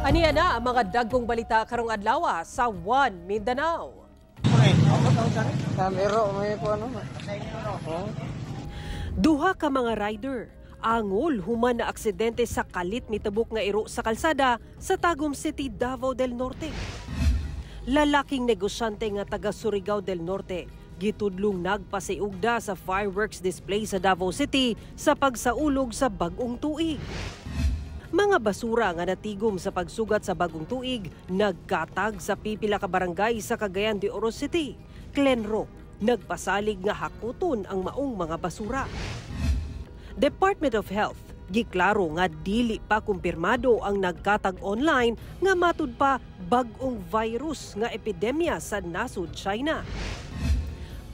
Aniya na ang mga dagkong balita karong adlaw sa One Mindanao. Duha ka mga rider angol human na aksidente sa kalit mitubok nga iro sa kalsada sa Tagum City, Davao del Norte. Lalaking negosyante nga taga Surigao del Norte gitudlong nagpasiugda sa fireworks display sa Davao City sa pagsaulog sa bag-ong tuig. Mga basura nga natigom sa pagsugat sa bagong tuig nagkatag sa pipila ka barangay sa Cagayan de Oro City. Clenro nagpasalig nga hakuton ang maong mga basura. Department of Health giklaro nga dili pa kumpirmado ang nagkatag online nga matud pa bag-ong virus nga epidemya sa nasud China.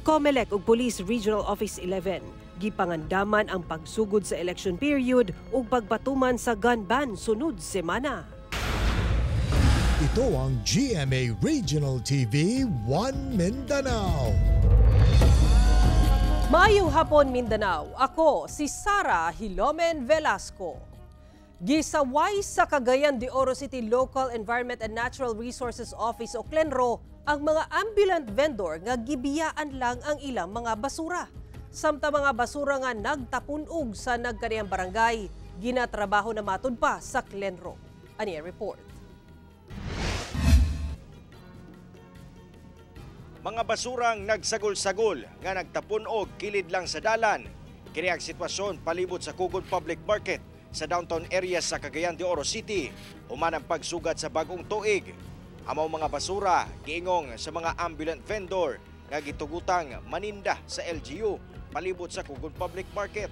COMELEC ug Police Regional Office 11 gipangandaman ang pagsugod sa election period ug pagpatuman sa gun ban sunod semana. Ito ang GMA Regional TV 1 Mindanao. Maayong hapon Mindanao, ako si Sara Hilomen Velasco. Gisaway sa Cagayan de Oro City Local Environment and Natural Resources Office o CLENRO ang mga ambulant vendor nga gibiyaan lang ang ilang mga basura. Samta mga basura nga nagtapunog sa nagkaniyang barangay, ginatrabaho na matud pa sa CLENRO. Ani report. Mga basurang nagsagol-sagol nga nagtapunog kilid lang sa dalan. Kini ang sitwasyon palibot sa Kugon Public Market sa downtown area sa Cagayan de Oro City, human ang pagsugat sa bagong tuig. Amaw mga basura giingong sa mga ambulant vendor nga gitugutang maninda sa LGU palibot sa Kugon Public Market.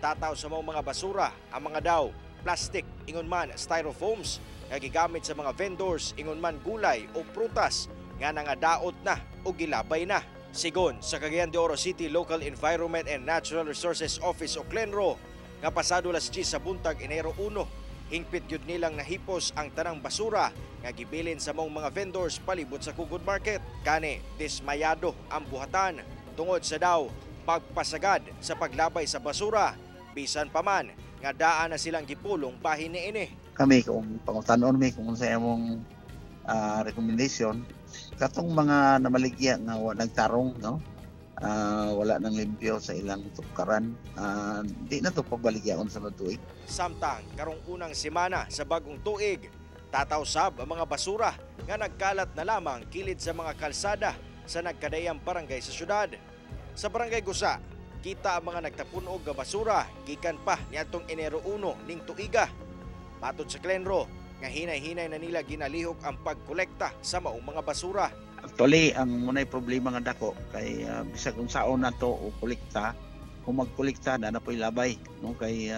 Tataw sa mga basura ang mga daw plastic, ingon man styrofoams nga gigamit sa mga vendors, ingon man gulay o prutas nga nangadaot na o gilabay na. Sigon sa Cagayan de Oro City Local Environment and Natural Resources Office o CLENRO nga pasado las 10 sa buntag Enero 1, hingpit yun nilang nahipos ang tanang basura nga gibilin sa mga vendors palibot sa Kugon Market. Kani dismayado ang buhatan tungod sa daw pagpasagad sa paglabay sa basura, bisan pa man nga daan na silang gipulong bahin niini. Kami kung pangutanon mi kung sa imong recommendation katong mga namaligya nga nagtarong no, wala nang limpyo sa ilang tukaran, di na to pabaligyaon sa tuig. Samtang karong unang semana sa bagong tuig, tataw sab ang mga basura nga nagkalat na lamang kilid sa mga kalsada sa nagkadayang barangay sa syudad. Sa barangay Gusa, kita ang mga nagtapunog nga basura gikan pa niadtong Enero 1 ning tuiga. Matod sa CLENRO, nga hinay-hinay na nila ginalihok ang pagkolekta sa maong mga basura. Actually, ang munay problema nga dako kay bisag kung saon na to o kolekta, kung magkolekta na po'y labay, no, kay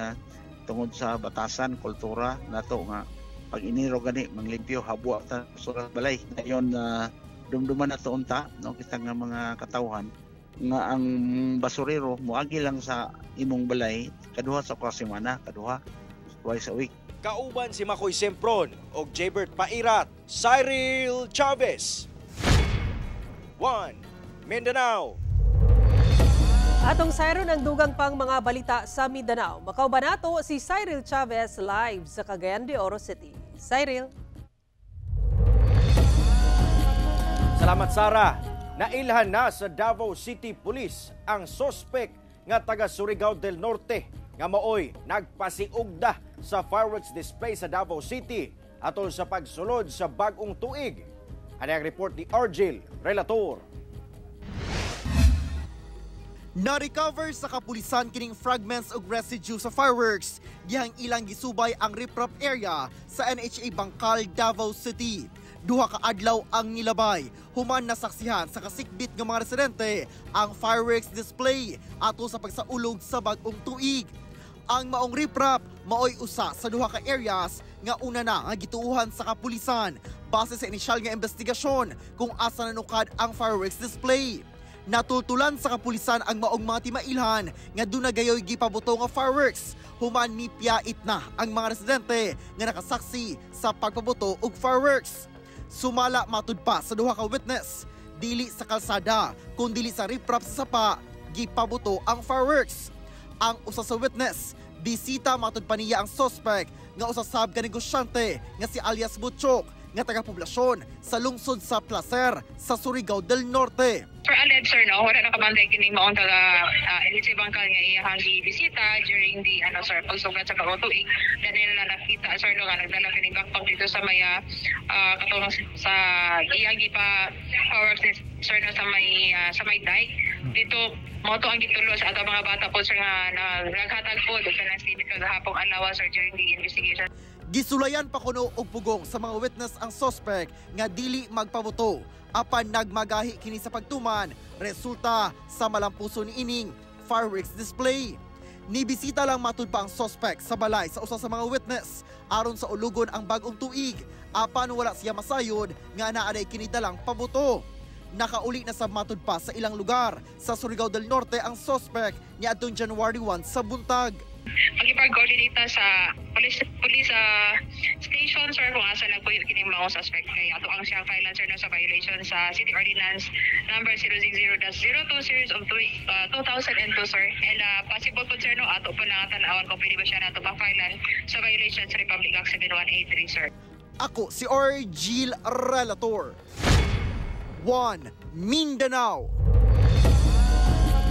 tungod sa batasan, kultura nato nga pag iniro gani manglimpyo habwa ta basura balay. Dayon dumduman na to unta, no, kita nga mga katawhan nga ang basurero moagi lang sa imong balay kaduha sa semana, kaduha twice a week. Kauban si Makoy Sempron o Jaybert Pairat, Cyril Chavez. 1 Mindanao. Atong Cyril ang dugang pang mga balita sa Mindanao. Makauban nato si Cyril Chavez live sa Cagayan de Oro City. Cyril. Salamat Sara. Nailhan na sa Davao City Police ang sospek nga taga Surigao del Norte nga maoy nagpasiugda sa fireworks display sa Davao City atol sa pagsulod sa bagong tuig. Ano ang report ni Argel Relator. Na-recover sa kapulisan kining fragments og residue sa fireworks. Gihang ilang gisubay ang riprap area sa NHA Bangkal, Davao City. Duha ka adlaw ang nilabay. Human nasaksihan sa kasikbit ng mga residente ang fireworks display ato sa pagsaulog sa bagong tuig. Ang maong riprap maoy usa sa duha ka areas nga una na nga gituuhan sa kapulisan base sa inisyal nga investigasyon kung asa nanukad ang fireworks display. Natultulan sa kapulisan ang maong mga timailhan nga dunagayoy gipabuto nga fireworks. Human mipiyait na ang mga residente nga nakasaksi sa pagpabuto og fireworks. Sumala matud pa sa duha ka witness, dili sa kalsada kundi sa riprap sa sapa gipabuto ang fireworks. Ang usa sa witness Bisita matud pa niya ang suspect nga usasab ka negosyante nga si alias Butchok nga taga-poblasyon sa lungsod sa Placer sa Surigao del Norte. For alleged, sir, no, wala nakabantay kini maong taga NHA Bangkal nga iyahang bisita during the pagsugat sa Kagotuig. Dahil nila nakita, sir, no, nga nagdala kini backpack dito sa may katulong sa iyang power sir, no, sa may dike. Dito moto ang gitulo sa ato mga bata po, sir, nga naghatag po doon sa nasibit ko sa hapong alawa, sir, during the investigation. Gisulayan pa kuno og pugong sa mga witness ang suspect nga dili magpabuto apan nagmagahi kini sa pagtuman resulta sa malampuso ni ining fireworks display. Nibisita lang matud pa ang suspect sa balay sa usa sa mga witness aron sa ulugon ang bag-ong tuig apan wala siya masayod nga naaday kini dalang pabuto. Nakauli na sa matud pa sa ilang lugar sa Surigao del Norte ang suspect niadtong January 1 sa buntag. Magipag-coordinate sa police station, sir, kung asa lang po yung kining mga suspect. Kaya ato ang siyang filan, sir, no, sa violation sa City Ordinance number 060-02 series of 2002, sir. And possible po, sir, no, ato po lang tanawan kung pwede ba siya nato pa-filan sa violation sa Republic Act 7183, sir. Ako si Orgil Relator. 1 Mindanao.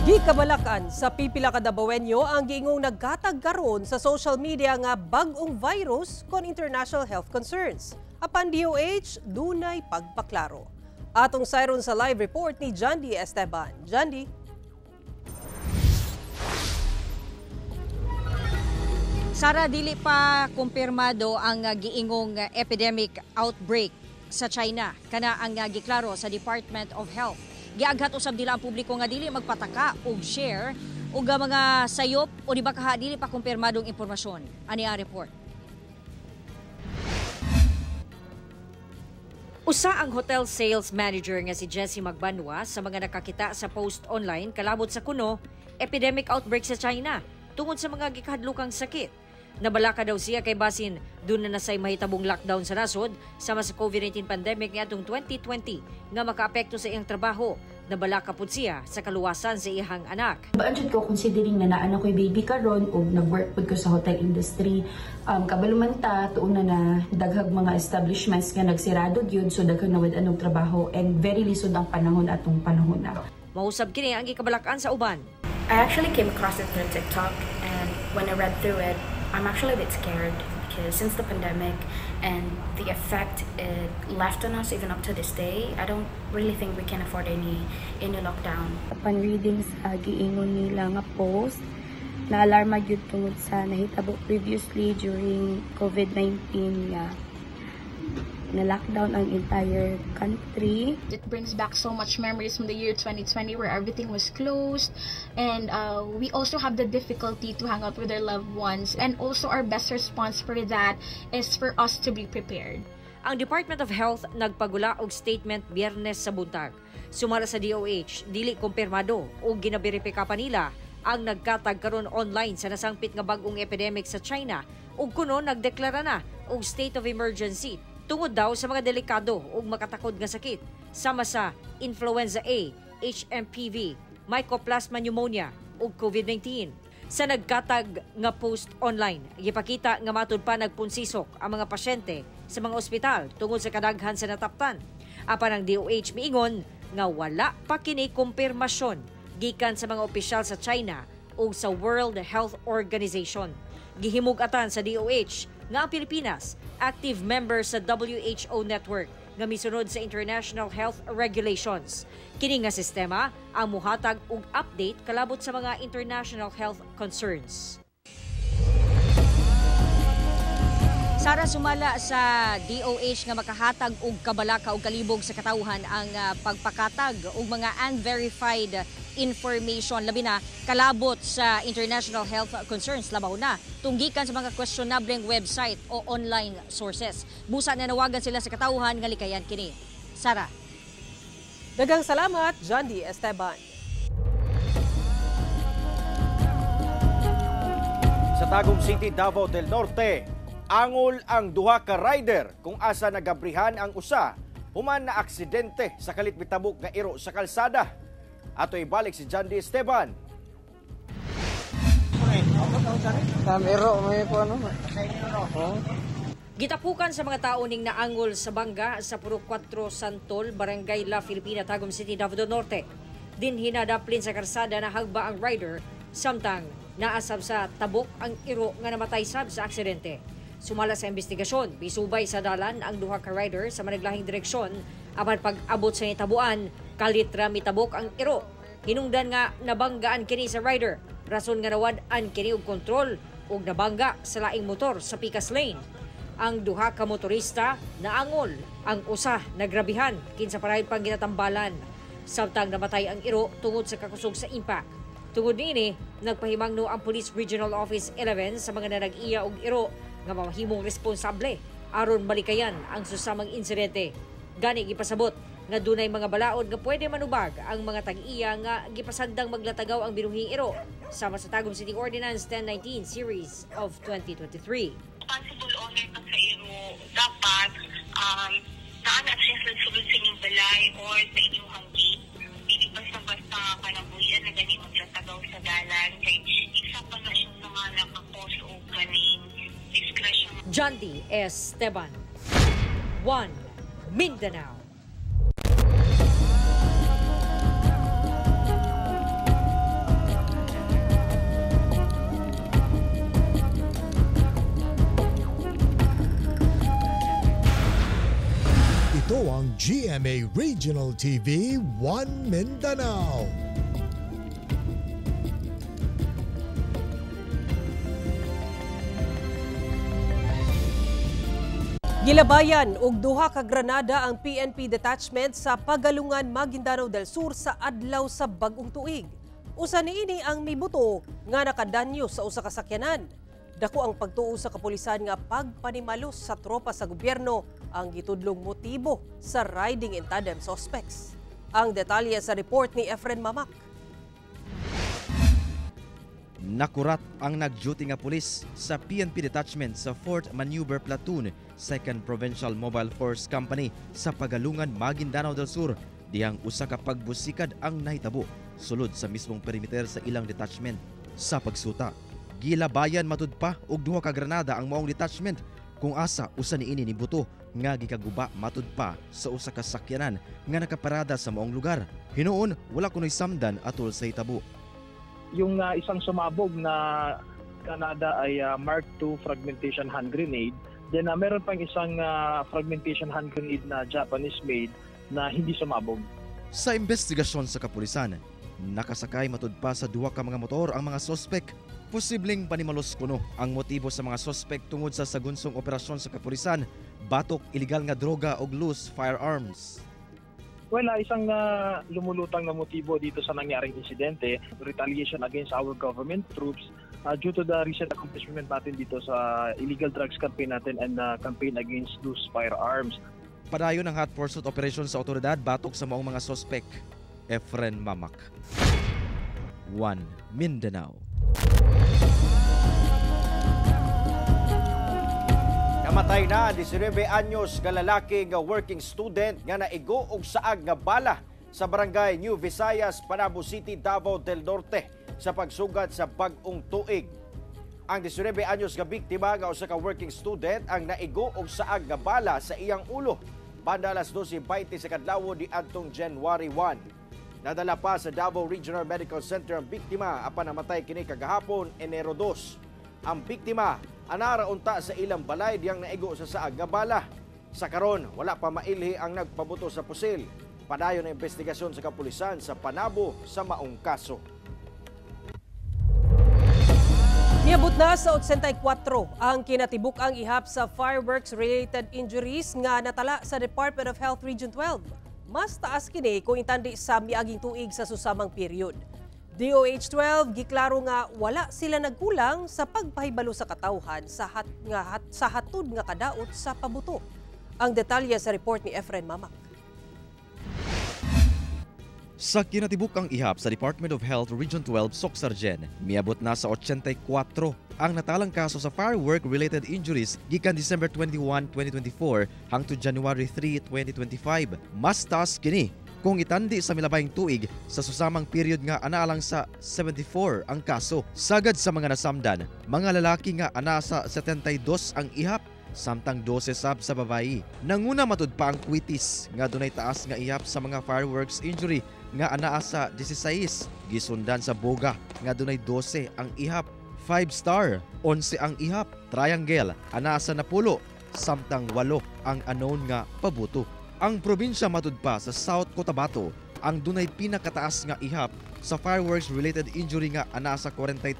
Gikabalakan sa pipila ka Dabawenyo ang giingong nagkatag karon sa social media nga bag-ong virus kon international health concerns. Apan DOH dunay pagpaklaro. Atong sayron sa live report ni Jandy Esteban. Jandy. Sara, dili pa kumpirmado ang giingong epidemic outbreak sa China. Kana ang giklaro sa Department of Health. Giaghat usab dila ang publiko nga dili magpataka og share og mga sayop o di ba kaha dili pa kumpirmadong impormasyon. Ani ang report. Usa ang hotel sales manager nga si Jessie Magbanwa sa mga nakakita sa post online kalabot sa kuno epidemic outbreak sa China tungod sa mga gikahadlokang sakit. Nabalaka daw siya kay basin doon na nasay mahitabong lockdown sa nasod sama sa COVID-19 pandemic niadtong 2020 nga makaapekto sa iyang trabaho. Nabalaka pud siya sa kaluwasan sa iyang anak. Baanjud ko considering na naan ako'y baby karon ug nag-work pud ko sa hotel industry. Kabalumanta tuon na daghag mga establishments nga nagsirado gyud so daghang nawad anong trabaho and very lisod ang panahon atong panahon na. Mausab kini ang gikabalakan sa uban. I actually came across it through TikTok and when I read through it, I'm actually a bit scared because since the pandemic and the effect it left on us even up to this day, I don't really think we can afford any lockdown. Upon reading sa giingon nila nga post, na-alarma gyud tungod sa nahitabo previously during COVID-19 nga na-lockdown ang entire country. It brings back so much memories from the year 2020 where everything was closed and we also have the difficulty to hang out with our loved ones and also our best response for that is for us to be prepared. Ang Department of Health nagpagula og statement Biyernes sa buntag. Sumala sa DOH, dili kumpirmado o ginaberipika pa nila ang nagkatag karon online sa nasangpit nga bag-ong epidemic sa China ug kuno nagdeklara na og state of emergency tungod daw sa mga delikado ug makatakod nga sakit sama sa influenza A, HMPV, Mycoplasma pneumonia ug COVID-19. Sa nagkatag nga post online, gipakita nga matud pa nagpunsisok ang mga pasyente sa mga ospital tungod sa kadaghan sa nataptan. Apan ang DOH miingon nga wala pa kini kumpirmasyon gikan sa mga opisyal sa China ug sa World Health Organization. Gihimug-atan sa DOH nga ang Pilipinas active member sa WHO network nga misunod sa international health regulations. Kini nga sistema ang muhatag og update kalabot sa mga international health concerns. Sara, sumala sa DOH nga makahatag og kabalaka og kalibog sa katawhan ang pagpakatag og mga unverified information labi na kalabot sa international health concerns labaw na tunggikan sa mga questionableng website o online sources. Busa na nawagan sila sa katawhan nga likayan kini. Sara. Daghang salamat, Jandy Esteban. Sa Tagum City, Davao del Norte, angol ang duha ka rider kung asa nagabrihan ang usa human na aksidente sa kalit mitabok nga iro sa kalsada. Ato ibalik si Jandy Esteban. Gitapukan sa mga tao ning naangol sa bangga sa Puro 4 Santol, Barangay La Filipina, Tagum City, Davao del Norte. Din hinadaplin sa karsada na hagba ang rider, samtang naasab sa tabok ang iro nga namatay sab sa aksidente. Sumala sa investigasyon, bisubay sa dalan ang duha ka rider sa managlahing direksyon, apan pag-abot sa nitabuan, kalitra mitabok ang iro. Hinungdan nga nabanggaan kini sa rider, rason nga nawad-an kini og kontrol ug nabangga sa laing motor sa Picas Lane. Ang duha ka motorista naangol, ang usa nagrabihan kinsa paray pang ginatambalan. Samtang namatay ang iro tungod sa kakusog sa impact. Tungod niini, nagpahimangno ang Police Regional Office 11 sa mga nanag-iya og iro nga mamahimong responsable aron malikayan ang susamang insidente. Gani gipasabot nga dunay mga balaod nga pwede manubag ang mga tag-iya nga gipasagdang maglatagaw ang binuhing iro sama sa Tagum City Ordinance 1019 Series of 2023. Responsible owner pa sa imo dapat naana siya sa sulod sa inyong balay or sa inyong hanggi. Hindi basta-basta kanabuhian na gani maglatagaw sa dalan kay isa pa na siya sa mga nakakos o ganing discretion. John D. Esteban, 1 Mindanao. Ito ang GMA Regional TV 1 Mindanao. Gilabayan og duha ka granada ang PNP detachment sa Pagalungan, Maguindanao del Sur sa adlaw sa bag-ong tuig. Usa niini ang mibuto nga nakadanyo sa usa ka sakyanan. Dako ang pagtuo sa kapulisan nga pagpanimalos sa tropa sa gobyerno ang gitudlong motibo sa riding in tandem suspects. Ang detalye sa report ni Efren Mamak. Nakurat ang nag-duty nga pulis sa PNP detachment sa 4th Maneuver Platoon, 2nd Provincial Mobile Force Company sa Pagalungan, Maguindanao del Sur. Dihang usa ka pagbusikad ang nahitabo sulod sa mismong perimeter sa ilang detachment. Sa pagsuta, gilabayan matud pa og duha ka granada ang maong detachment kung asa usa niini ni buto nga gikaguba matud pa sa usa ka sakyanan nga nakaparada sa maong lugar. Hinuon wala kunoy samdan atol sa hitabo. Yung isang sumabog na granada ay Mark II fragmentation hand grenade. Then meron pang isang fragmentation hand grenade na Japanese made na hindi sumabog. Sa investigasyon sa kapulisan, nakasakay matud pa sa duha ka mga motor ang mga sospek. Posibleng panimalos kuno ang motibo sa mga sospek tungod sa sagunsong operasyon sa kapulisan, batok, iligal nga droga o loose firearms. Well, isang lumulutang na motibo dito sa nangyaring insidente, retaliation against our government troops due to the recent accomplishment natin dito sa illegal drugs campaign natin and campaign against loose firearms. Padayon ang hot pursuit operation sa otoridad batok sa maong mga sospek. Efren Mamak, 1 Mindanao. Namatay na 19 anyos nga lalaki nga working student nga naigo og saag nga bala sa barangay New Visayas, Panabo City, Davao del Norte sa pagsugad sa bag-ong tuig. Ang 19 anyos nga biktima nga usa ka working student ang naigo og saag nga bala sa iyang ulo banda alas 12:20 sa kadlawo di adtong January 1. Nadala pa sa Davao Regional Medical Center ang biktima apan namatay kini kagahapon Enero 2. Ang biktima anara unta sa ilang balay diyang naigo sa saag nga bala. Sa karon wala pa mailhi ang nagpabuto sa pusil. Padayon ang investigasyon sa kapulisan sa Panabo sa maong kaso. Niabot na sa 84 ang kinatibuk-ang ihap sa fireworks-related injuries nga natala sa Department of Health Region 12. Mas taas kini kung intandi sa miaging tuig sa susamang period. DOH-12 giklaro nga wala sila nagkulang sa pagpahibalo sa katawhan sa hatod nga kadaot sa pabuto. Ang detalye sa report ni Efren Mamak. Sa kinatibuk-ang ihap sa Department of Health Region 12 Socsargen, miabot na sa 84 ang natalang kaso sa firework-related injuries gikan December 21, 2024 hangtod January 3, 2025. Mas taas kini Kung itandi sa milabayng tuig, sa susamang period nga ana lang sa 74 ang kaso. Sagad sa mga nasamdan, mga lalaki nga ana sa 72 ang ihap, samtang 12 sab sa babayi. Nanguna matud pa ang kwitis nga dunay taas nga ihap sa mga fireworks injury nga anaa sa 16, gisundan sa boga nga dunay 12 ang ihap. 5-star, 11 ang ihap. Triangle, anaa sa napulo, samtang 8 ang unknown nga pabuto. Ang probinsya matud pa sa South Cotabato ang dunay pinakataas nga ihap sa fireworks-related injury nga anaa sa 43,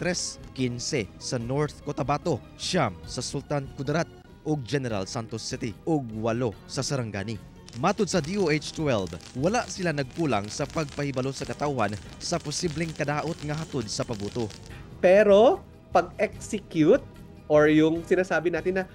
15 sa North Cotabato, 9 sa Sultan Kudarat ug General Santos City ug 8 sa Sarangani. Matud sa DOH-12, wala sila nagkulang sa pagpahibalo sa katawan sa posibleng kadaot nga hatod sa pabuto. Pero pag-execute or yung sinasabi natin na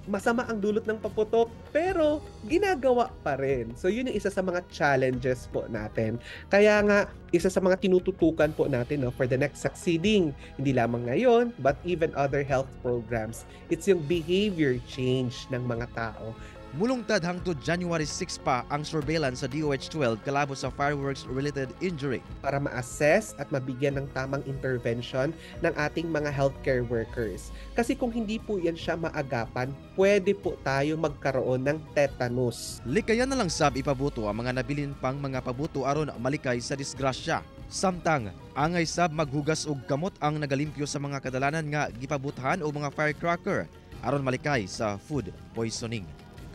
masama ang dulot ng paputok pero ginagawa pa rin. So yun yung isa sa mga challenges po natin. Kaya nga isa sa mga tinututukan po natin for the next succeeding, hindi lamang ngayon but even other health programs, it's yung behavior change ng mga tao. Mulungtad hangtod January 6 pa ang surveillance sa DOH-12 kalabo sa fireworks-related injury. Para ma-assess at mabigyan ng tamang intervention ng ating mga healthcare workers. Kasi kung hindi po yan siya maagapan, pwede po tayo magkaroon ng tetanus. Likayan na lang sab ipabuto ang mga nabilin pang mga pabuto aron malikay sa disgrasya. Samtang, angay sab maghugas og kamot ang nagalimpyo sa mga kadalanan nga gipabutahan o mga firecracker aron malikay sa food poisoning.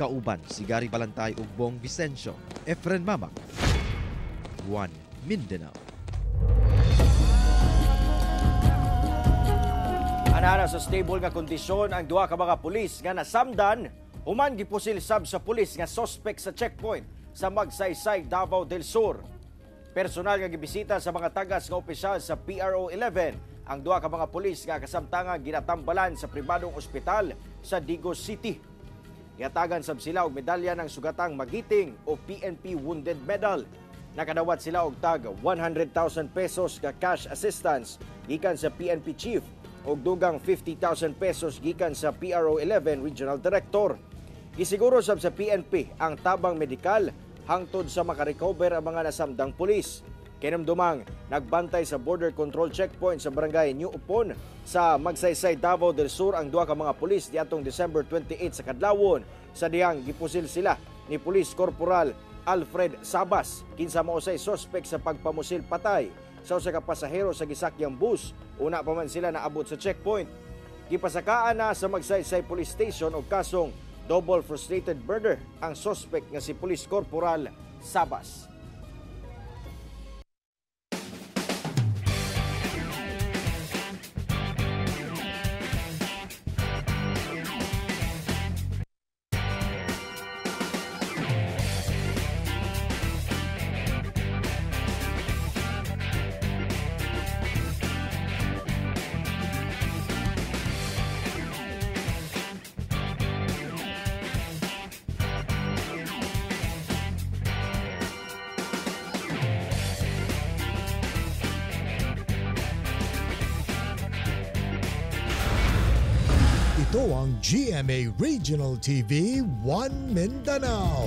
Kauban si Gary Balantay ug Bong Vicencio. Efren Mama, One Mindanao. Anana sa stable nga kondisyon ang duha ka mga pulis nga nasamdan human gipusil sab sa pulis nga suspect sa checkpoint sa Magsaysay, Davao del Sur. Personal nga gibisita sa mga tagas nga opisyal sa PRO 11 ang duha ka mga pulis nga kasamtangan ginatambalan sa pribadong ospital sa Digos City. Iatagan sab sila og medalya ng sugatang magiting o PNP Wounded Medal. Nakadawat sila og tag 100,000 pesos nga cash assistance gikan sa PNP Chief og dugang 50,000 pesos gikan sa PRO 11 Regional Director. Gisiguro sab sa PNP ang tabang medikal hangtod sa makarecover ang mga nasamdang pulis. Kinamdumang nagbantay sa border control checkpoint sa barangay New Upon sa Magsaysay, Davao del Sur ang duha ka mga pulis diatong December 28 sa kadlawon sa dihang gipusil sila ni Police Corporal Alfred Sabas kinsa mausay suspect sa pagpamusil patay sa usa ka pasahero sa gisakyang bus. Una pa man sila naabot sa checkpoint. Gipasakaan na sa Magsaysay Police Station og kasong double frustrated murder ang suspect nga si Police Corporal Sabas. Ito ang GMA Regional TV 1 Mindanao.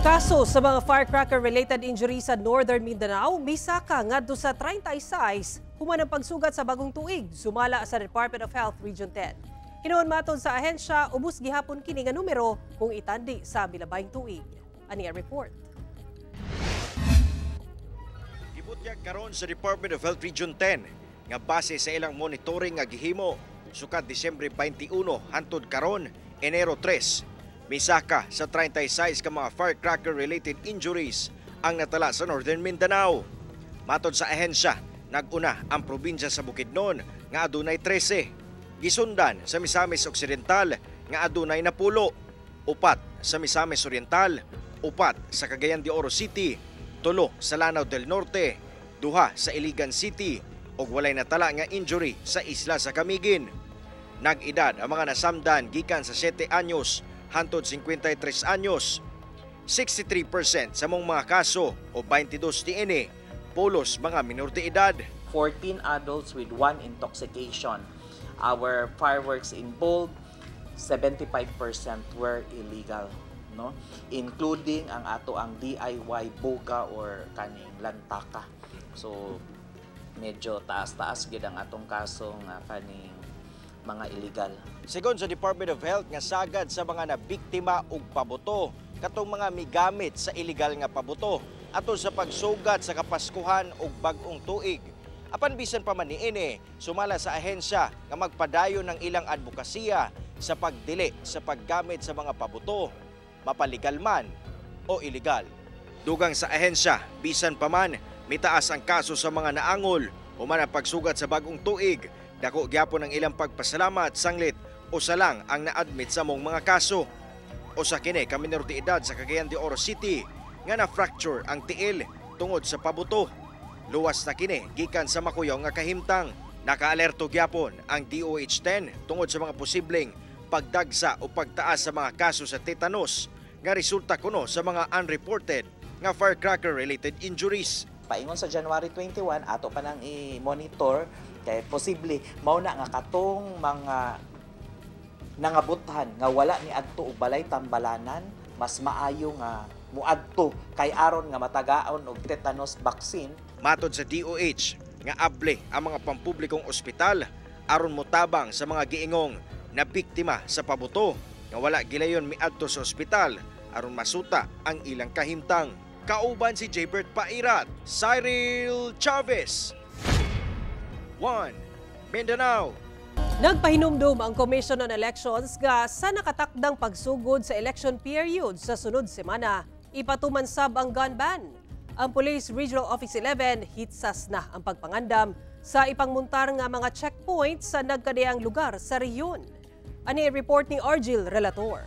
Kaso sa mga firecracker-related injuries sa Northern Mindanao, misaka ngadto sa 36 human ang pagsugat sa bagong tuig, sumala sa Department of Health Region 10. Hinuon maton sa ahensya, ubos gihapon kini nga numero kung itandi sa milabayng tuig. Ani ang report. Gibutyag karon sa Department of Health Region 10 nga base sa ilang monitoring nga gihimo sukat Disyembre 21 hangtod karon Enero 3. Misaka sa 36 ka mga firecracker-related injuries ang natala sa Northern Mindanao. Matod sa ahensya, naguna ang probinsya sa Bukidnon nga adunay 13. Gisundan sa Misamis Occidental nga adunay 10. Upat sa Misamis Oriental, 4 sa Cagayan de Oro City, 3 sa Lanao del Norte, 2 sa Iligan City ug walay natala nga injury sa isla sa Camiguin. Nag-edad ang mga nasamdan gikan sa 7 anyos hangtod 53 anyos. 63% sa mong mga kaso o 22 tiene pulos mga minor de edad. 14 adults with 1 intoxication. our fireworks involved, 75% were illegal, no? Including ang ato ang DIY buga or kaning lantaka. So medyo taas-taas gid ang atong kaso nga kaning mga illegal. Sigon sa Department of Health nga sagad sa mga nabiktima og pabuto katong mga migamit sa illegal nga pabuto ato sa pagsugat sa kapaskuhan og bag-ong tuig. Apan bisan pa man niini, sumala sa ahensya nga magpadayon ng ilang advokasya sa pagdili sa paggamit sa mga pabuto, mapaligal man o illegal. Dugang sa ahensya, bisan pa man, mitaas ang kaso sa mga naangol human ang pagsugat sa bag-ong tuig. Dako gyapon ang ilang pagpasalamat sanglit usa lang ang na-admit sa mong mga kaso. Usa kini ka minor de edad sa Cagayan de Oro City nga na-fracture ang tiil tungod sa pabuto. Luwas na kini gikan sa makuyaw nga kahimtang. Nakaalerto gyapon ang DOH-10 tungod sa mga posibleng pagdagsa o pagtaas sa mga kaso sa tetanus nga resulta kuno sa mga unreported nga firecracker-related injuries. Paingon sa January 21, ato pa nang i-monitor kay posible mao na nga katong mga nangabuthan nga wala ni adto og balay tambalanan, mas maayo nga muadto kay aron nga matagaon og tetanus vaccine. Matod sa DOH nga able ang mga pampublikong ospital aron motabang sa mga giingong na biktima sa pabuto nga wala gilayon miadto sa ospital aron masuta ang ilang kahimtang. Kauban si Jaybert Pairat, Cyril Chavez, 1 Mindanao. Nagpahinumdum ang Commission on Elections nga sa nakatakdang pagsugod sa election period sa sunod semana, ipatuman sab ang gun ban. Ang Police Regional Office 11 hitsas na ang pagpangandam sa ipangmuntar nga mga checkpoints sa nagkadayang lugar sa rehiyon. Ani report ni Argil Relator.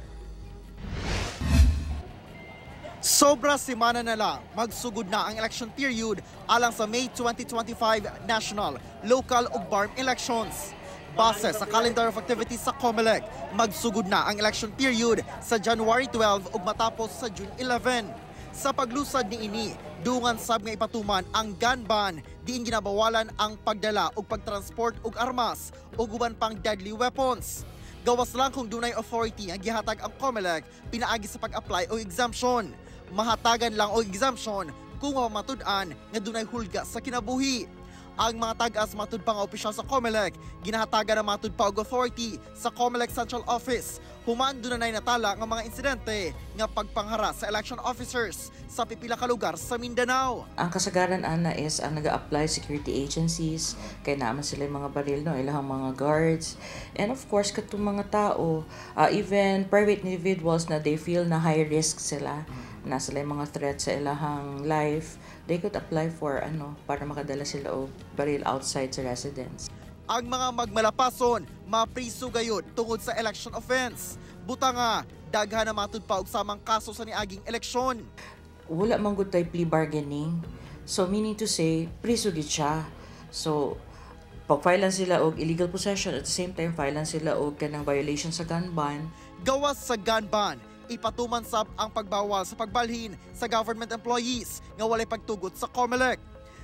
Sobra semana na lang, magsugod na ang election period alang sa May 2025 national, local ug BARM elections. Base sa calendar of activities sa COMELEC, magsugod na ang election period sa January 12 ug matapos sa June 11. Sa paglusad ni ini, dungan sab nga ipatuman ang gun ban, diin ginabawalan ang pagdala ug pagtransport og armas ug uban pang deadly weapons. Gawas lang kung dunay authority ang gihatag ang COMELEC pinaagi sa pag-apply o exemption. Mahatagan lang o exemption kung mamatud-an nga dunay hulga sa kinabuhi. Ang mga tagas matud pa nga opisyal sa COMELEC, ginahatagan na matud pa og authority sa COMELEC Central Office. Human doon na natala nga mga insidente nga pagpanghara sa election officers sa pipila ka lugar sa Mindanao. Ang kasagaran ana is ang nag-apply security agencies, kay naman sila yung mga baril, no, ilang mga guards. And of course, katong mga tao, even private individuals na they feel na high risk sila, na sila yung mga threat sa ilahang life, they could apply for para makadala sila o baril outside sa residence. Ang mga magmalapason, mapriso gayud tungod sa election offense. Buta nga, daghan na matud pa og samang kaso sa niaging eleksyon. Wala man gud tay plea bargaining. So meaning to say, priso gid siya. So pag-filean sila og illegal possession at the same time filean sila og kanang violation sa gun ban. Gawas sa gun ban, ipatuman sab ang pagbawal sa pagbalhin sa government employees nga walay pagtugot sa COMELEC.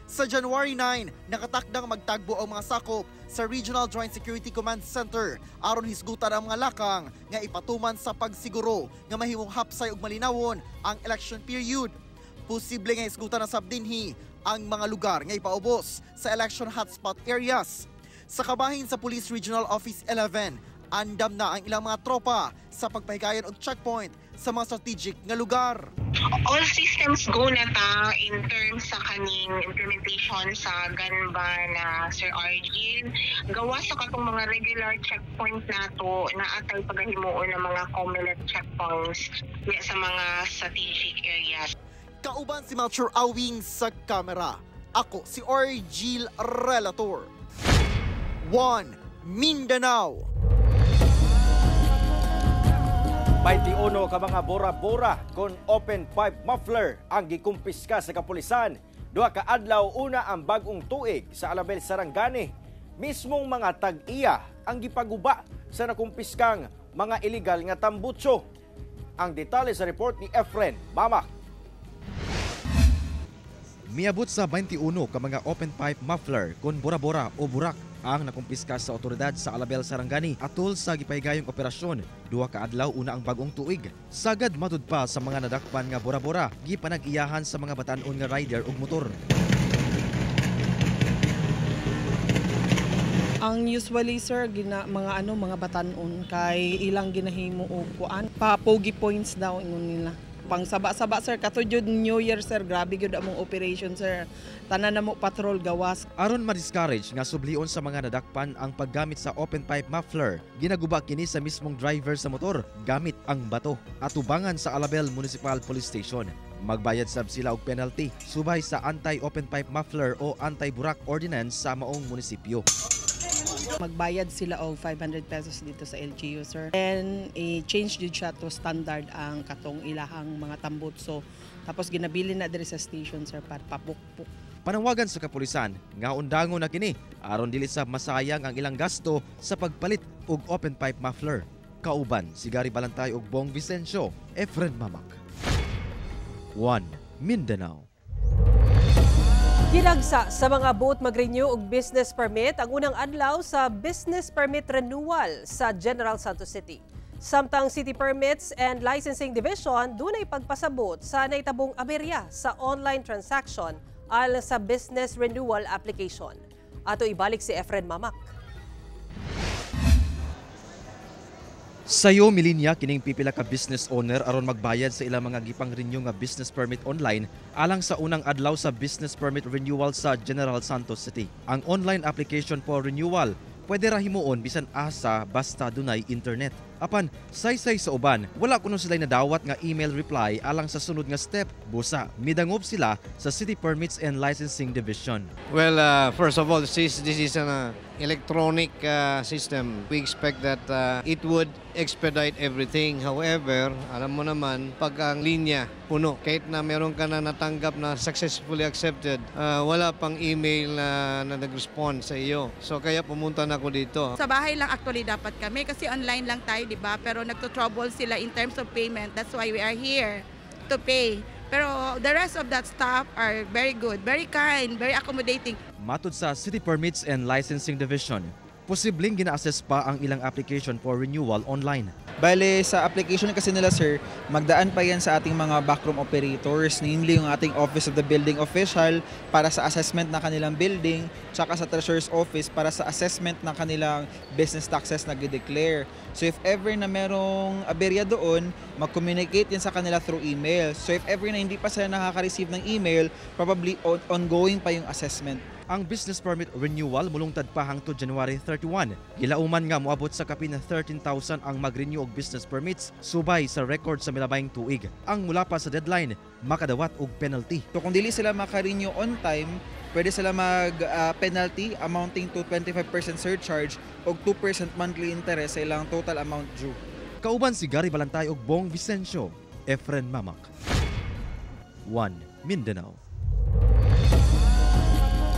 Sa January 9, nakatakdang magtagbo ang mga sakop sa Regional Joint Security Command Center aron hisgutan ang mga lakang nga ipatuman sa pagsiguro nga mahimong hapsay ug malinawon ang election period. Posible nga hisgutan na sab dinhi ang mga lugar nga ipaubos sa election hotspot areas. Sa kabahin sa Police Regional Office 11, andam na ang ilang mga tropa sa pagpahigayon og checkpoint sa mga strategic nga lugar. All systems go na ta in terms sa kaning implementation sa gun ban na Sir Argil. Gawa sa katong mga regular checkpoint nato na atay paghimuon ng mga COMELEC checkpoints sa mga strategic areas. Kauban si Melchor Awing sa kamera. Ako si Argil Relator. 1 Mindanao. 21 ka mga bora-bora kon open pipe muffler ang gikumpiska sa kapulisan. Duha ka adlaw una ang bag-ong tuig sa Alabel, Sarangani. Mismong mga tag-iya ang gipaguba sa nakumpiskang mga illegal nga tambutso. Ang detalye sa report ni Efren Mamak. Miabot sa 21 ka mga open pipe muffler kon bora-bora o burak ang nakumpiska sa otoridad sa Alabel, Sarangani atol sa gipaygayong operasyon. 2 ka adlaw una ang bagong tuig. Sagad matud pa sa mga nadakpan nga bora-bora gipanag-iyahan sa mga batan-on nga rider ug motor. Ang usually sir mga batan-on kay ilang ginahimo og kuan pa pogi points daw ingon nila. Pang saba-saba sir katudyo New Year sir, grabe gyud among operation sir. Tanan namo patrol gawas. Aron ma-discourage nga sublion sa mga nadakpan ang paggamit sa open pipe muffler, ginaguba kini sa mismong driver sa motor gamit ang bato at tubangan sa Alabel Municipal Police Station. Magbayad sab sila og penalty subay sa anti-open pipe muffler o anti-burak ordinance sa maong munisipyo. Magbayad sila og 500 pesos dito sa LGU sir. And i-change jud siya to standard ang katong ilahang mga tambutso. Tapos ginabili na diri sa station sir para papukpuk. Panawagan sa kapulisan nga undangon na kini aron dili sa masayang ang ilang gasto sa pagpalit og open pipe muffler. Kauban si Gary Balantay ug Bong Vicencio, Efren Mamak. 1 Mindanao. Ginagsa sa mga boat mag-renew og business permit ang unang adlaw sa business permit renewal sa General Santos City. Samtang City Permits and Licensing Division dunay pagpasabot sa naitabong aberya sa online transaction alang sa business renewal application. Ato ibalik si Efren Mamak. Sayo milinya kining pipila ka business owner aron magbayad sa ilang mga gipang-renew nga business permit online alang sa unang adlaw sa business permit renewal sa General Santos City. Ang online application for renewal pwede ra himuon bisan asa basta dunay internet. Apan saysay sa uban, wala kuno sila nadawat nga email reply alang sa sunod nga step. Busa midangop sila sa City Permits and Licensing Division. Well, first of all, since this is an electronic system, we expect that it would expedite everything. However, alam mo naman, pag ang linya puno, kahit na meron ka na natanggap na successfully accepted, wala pang email na nag-respond sa iyo. So kaya pumunta na ako dito. Sa bahay lang actually dapat kami kasi online lang tayo, di ba? Pero nagto-trouble sila in terms of payment. That's why we are here to pay. Pero the rest of that staff are very good, very kind, very accommodating. Matud sa City Permits and Licensing Division, posibleng gina-assess pa ang ilang application for renewal online. Bale, sa application kasi nila sir, magdaan pa yan sa ating mga backroom operators, namely yung ating Office of the Building Official para sa assessment ng kanilang building, tsaka sa Treasurer's Office para sa assessment ng kanilang business taxes na i-declare. So if ever na merong aberya doon, mag-communicate yan sa kanila through email. So if ever na hindi pa sila nakaka-receive ng email, probably ongoing pa yung assessment. Ang business permit renewal mulungtad pa hangtod January 31. Gilauman nga moabot sa kapin na 13,000 ang mag-renew og business permits subay sa record sa milabayng tuig. Ang mula pa sa deadline, makadawat og penalty. So kung dili sila maka-renew on time, pwede sila mag-penalty amounting to 25% surcharge o 2% monthly interest sa ilang total amount due. Kauban si Gary Balantay ug Bong Vicencio, Efren Mamak. 1 Mindanao.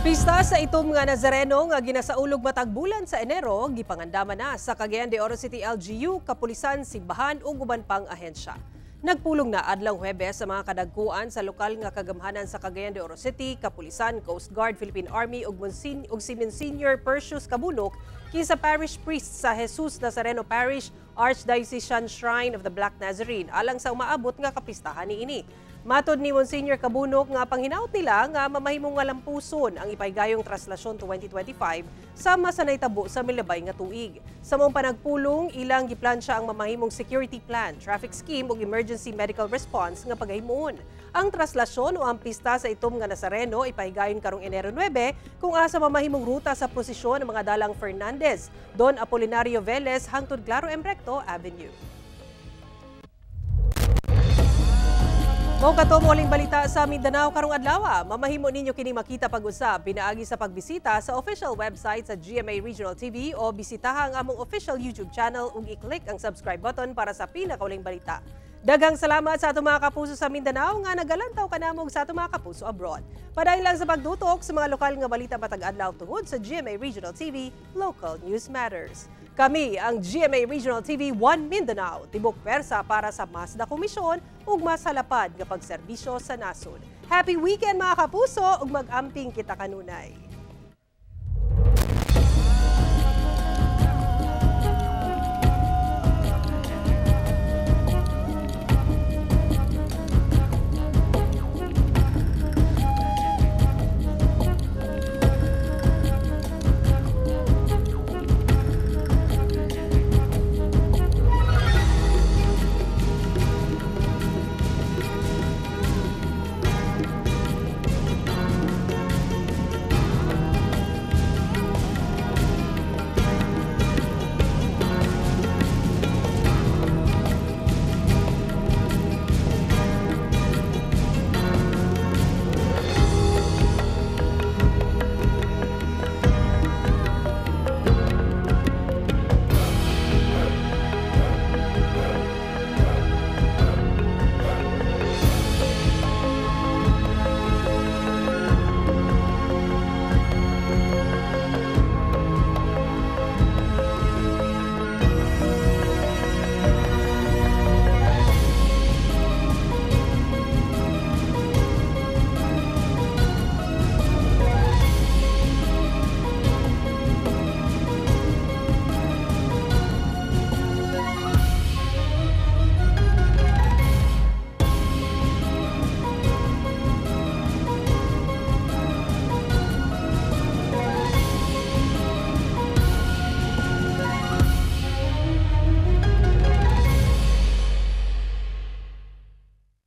Pista sa itom nga Nazareno nga ginasaulog matag bulan sa Enero, gipangandaman na sa Cagayan de Oro City LGU, Kapulisan, Simbahan ug uban pang ahensya. Nagpulong na adlang Huwebes sa mga kadagkuan sa lokal nga kagamhanan sa Cagayan de Oro City, Kapulisan, Coast Guard, Philippine Army ug si Monsignor Percius Cabunok kinsa parish priest sa Jesus Nazareno Parish, Archdiocesan Shrine of the Black Nazarene alang sa umaabot nga kapistahan niini. Matod ni Monsignor Cabunok nga panghinaut nila nga mamahimong nga lampuson ang ipaygayong traslasyon 2025 sama sa naitabo sa milabay nga tuig. Sa mong panagpulong, ilang giplansya ang mamahimong security plan, traffic scheme ug emergency medical response nga paghimuon. Ang traslasyon o ang pista sa itom nga Nazareno ipahigayon karong Enero 9 kung asa mamahimong ruta sa prosesyon ng mga dalang Fernandez, Don Apolinario Velez hangtod Claro M. Recto Avenue. Mao kato moling balita sa Mindanao karong adlaw. Mamahimo ninyo kini makita pag-usab pinaagi sa pagbisita sa official website sa GMA Regional TV o bisitaha ang among official YouTube channel ug i-click ang subscribe button para sa pinakauling balita. Daghang salamat sa atong mga kapuso sa Mindanao nga nagalantaw kanamog sa atong mga kapuso abroad. Padayon lang sa pagdutok sa mga lokal nga balita matag adlaw tungod sa GMA Regional TV, Local News Matters. Kami ang GMA Regional TV 1 Mindanao, tibok persa para sa mas na komisyon ug mas halapad nga pagserbisyo sa nasod. Happy weekend mga kapuso ug mag-amping kita kanunay.